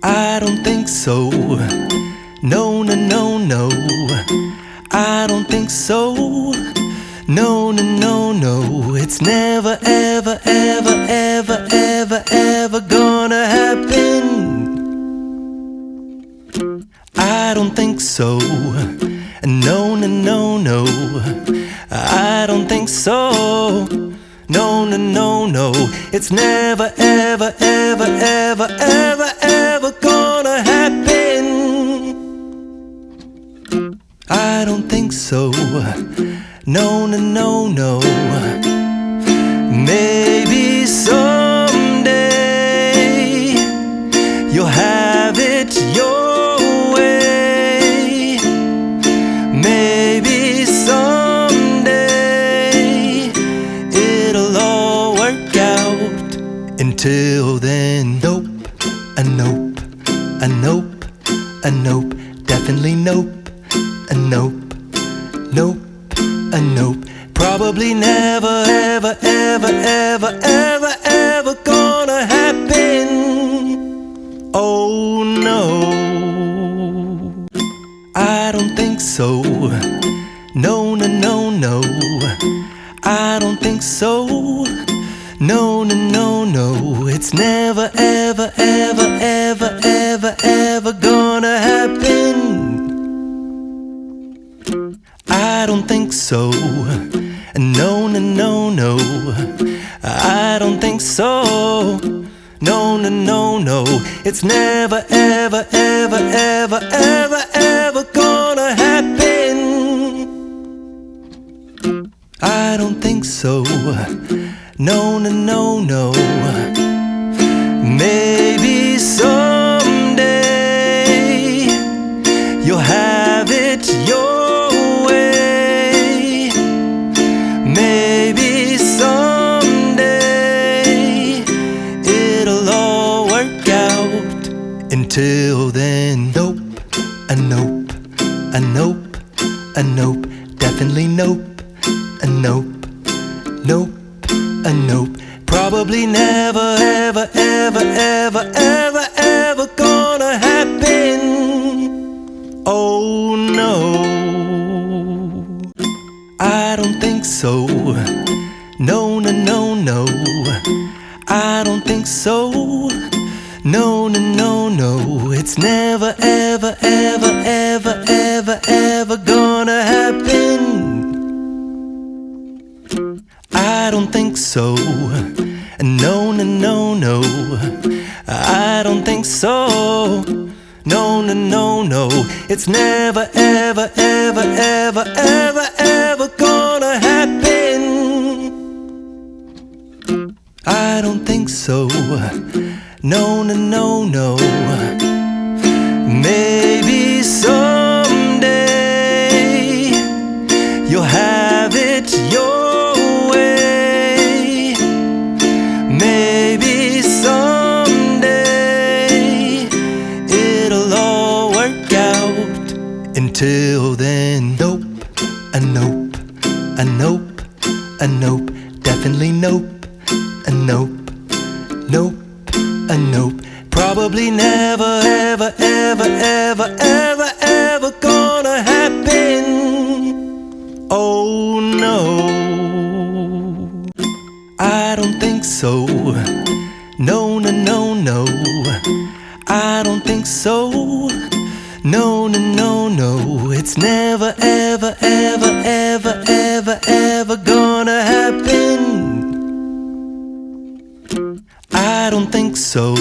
I don't think so. No, no, no, no. I don't think so. No, no, no, no. It's never, ever, ever, ever, ever, ever gonna happen. I don't think so. No, no, no, no. I don't think so. No, no, no, no. It's never, ever, ever, ever, ever, ever gonna happen. I don't think so. No, no, no, no. Maybe someday you'll have it your way. Maybe someday it'll all work out. Until then, nope, a nope, a nope, a nope, definitely nope, a nope, nope, a nope. Probably never, ever, ever, ever, ever, ever gonna happen. Oh no, I don't think so. No, no, no, no. I don't think so. No, no, no, no. It's never, ever, ever, ever, ever, ever gonna happen. I don't think so. No, no, no, no. I don't think so. No, no, no, no. It's never, ever, ever, ever, ever, ever gonna happen. I don't think so. No, no, no, no. Maybe someday you'll have it your way. Maybe someday it'll all work out. Until then, nope, a nope, a nope, a nope, definitely nope, a nope, nope, a nope. Probably never, ever, ever, ever, ever, ever gonna happen. Oh no, I don't think so. No, no, no, no. I don't think so. No, no, no, no. It's never, ever, ever, ever, ever, ever gonna happen. I don't think so. No, no, no, no. I don't think so. No, no, no, no. It's never, ever, ever, ever, ever, ever gonna happen. I don't think so. No, no, no, no. Maybe someday you'll have it your way. Maybe someday it'll all work out. Until then, nope, a nope, a nope, a nope, definitely nope, a nope, nope, a nope. Probably never, ever, ever, ever, ever, ever gonna happen. Oh no, I don't think so. No, no, no, no. I don't think so. No, no, no, no. It's never, ever, ever, ever, ever, ever gonna happen. I don't think so.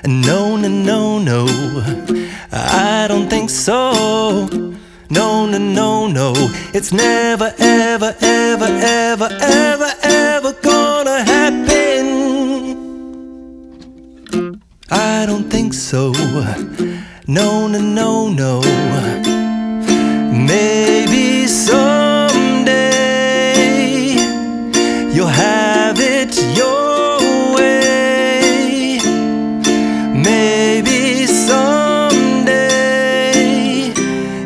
No, no, no, no. I don't think so. No, no, no, no. It's never, ever, ever, ever, ever, ever gonna happen. I don't think so. No, no, no, no. Maybe someday you'll have it your way. Maybe someday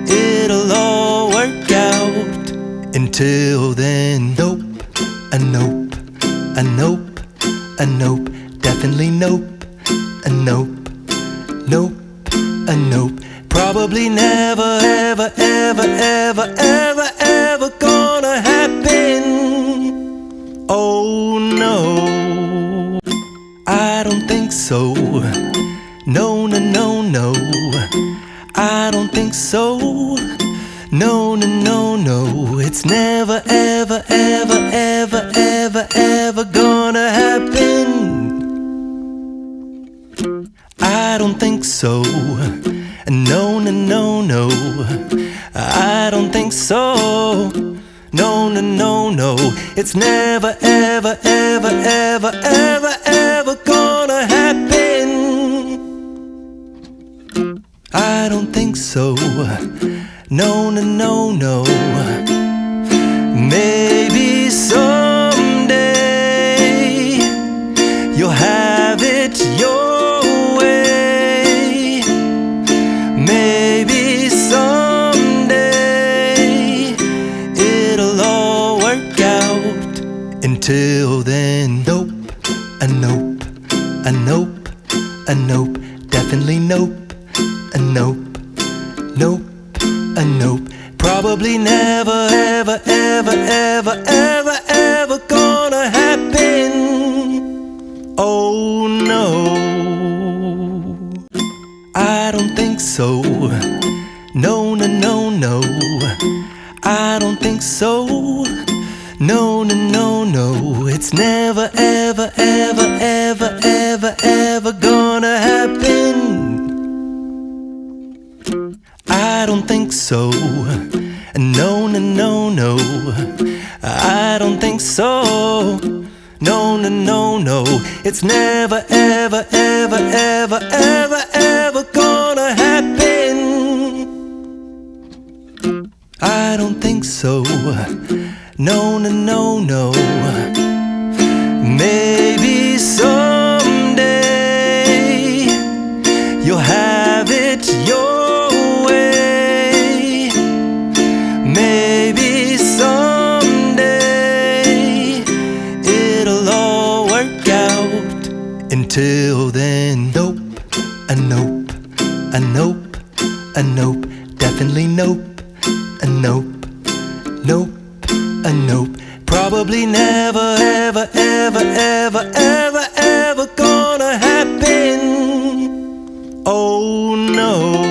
it'll all work out. Until then, nope, a nope, a nope, a nope, definitely nope, a nope, nope, a nope. Probably never, ever, ever, ever, ever, ever gonna happen. Oh no, I don't think so. No, no, no, no, I don't think so. No, no, no, no, it's never, ever, ever, ever, ever, ever gonna happen. I don't think so. No, no, no, no, I don't think so. No, no, no, no, it's never, ever, ever, ever, ever, ever gonna happen. I don't think so. No, no, no, no. Maybe someday you'll have it your way. Maybe someday it'll all work out. Until then, nope, a nope, a nope, a nope, definitely nope, a nope, nope, a nope. Probably never, ever, ever, ever, ever, ever gonna happen. Oh no, I don't think so. No, no, no, no, I don't think so. No, no, no, no, it's never, ever, ever, ever, ever, ever gonna happen. I don't think so. No, no, no, no, I don't think so. No, no, no, no, it's never, ever, ever, ever, ever, ever gonna happen. I don't think so. No, no, no, no. Maybe someday you'll have it your way. Maybe someday it'll all work out. Until then, nope, a nope, a nope, a nope, definitely nope, a nope, nope, a nope. Probably never, ever, ever, ever, ever, ever gonna happen. Oh no,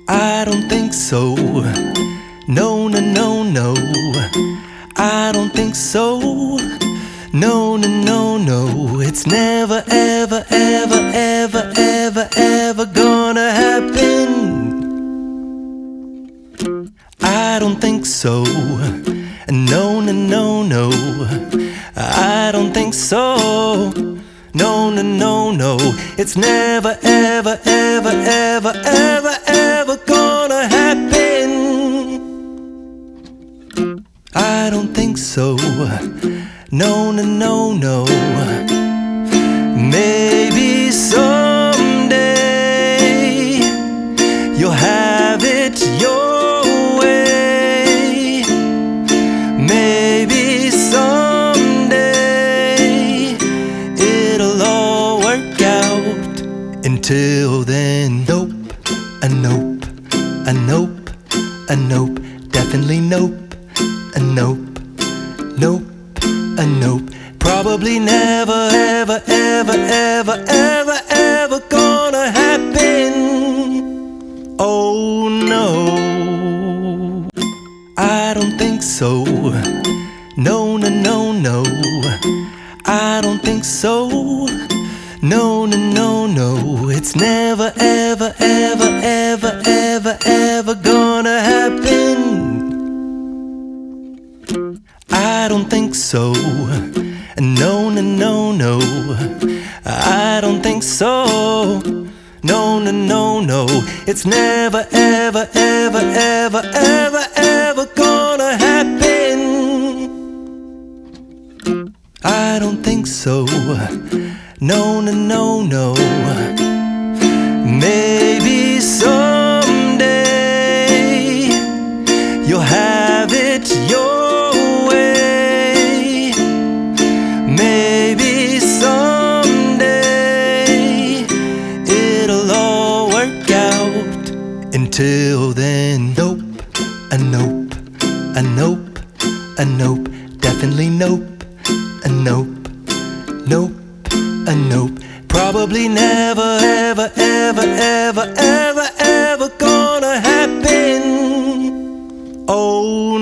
I don't think so. No, no, no, no, I don't think so. No, no, no, no, it's never, ever, ever, ever, ever, ever gonna happen. I don't think so. No, no, no, no, I don't think so. No, no, no, no, it's never, ever, ever, ever, ever, ever gonna happen. I don't think so. No, no, no, no. Maybe someday you'll have it your way. Maybe someday it'll all work out. Until then, nope, a nope, a nope, a nope, definitely nope, a nope, nope, a nope. Probably never, ever, ever, ever, ever, ever gonna happen. Oh no, I don't think so. No, no, no, no, I don't think so. No, no, no, no, it's never, ever, ever, ever, ever, ever gonna happen. I don't think so. No, no, no, no, I don't think so. No, no, no, no, it's never, ever, ever, ever, ever, ever gonna happen. I don't think so. No, no, no, no. Maybe someday you'll have it your way. Maybe someday Until then, nope, a nope, a nope, a nope, definitely nope, a nope, nope, a nope. Probably never, ever, ever, ever, ever, ever gonna happen. Oh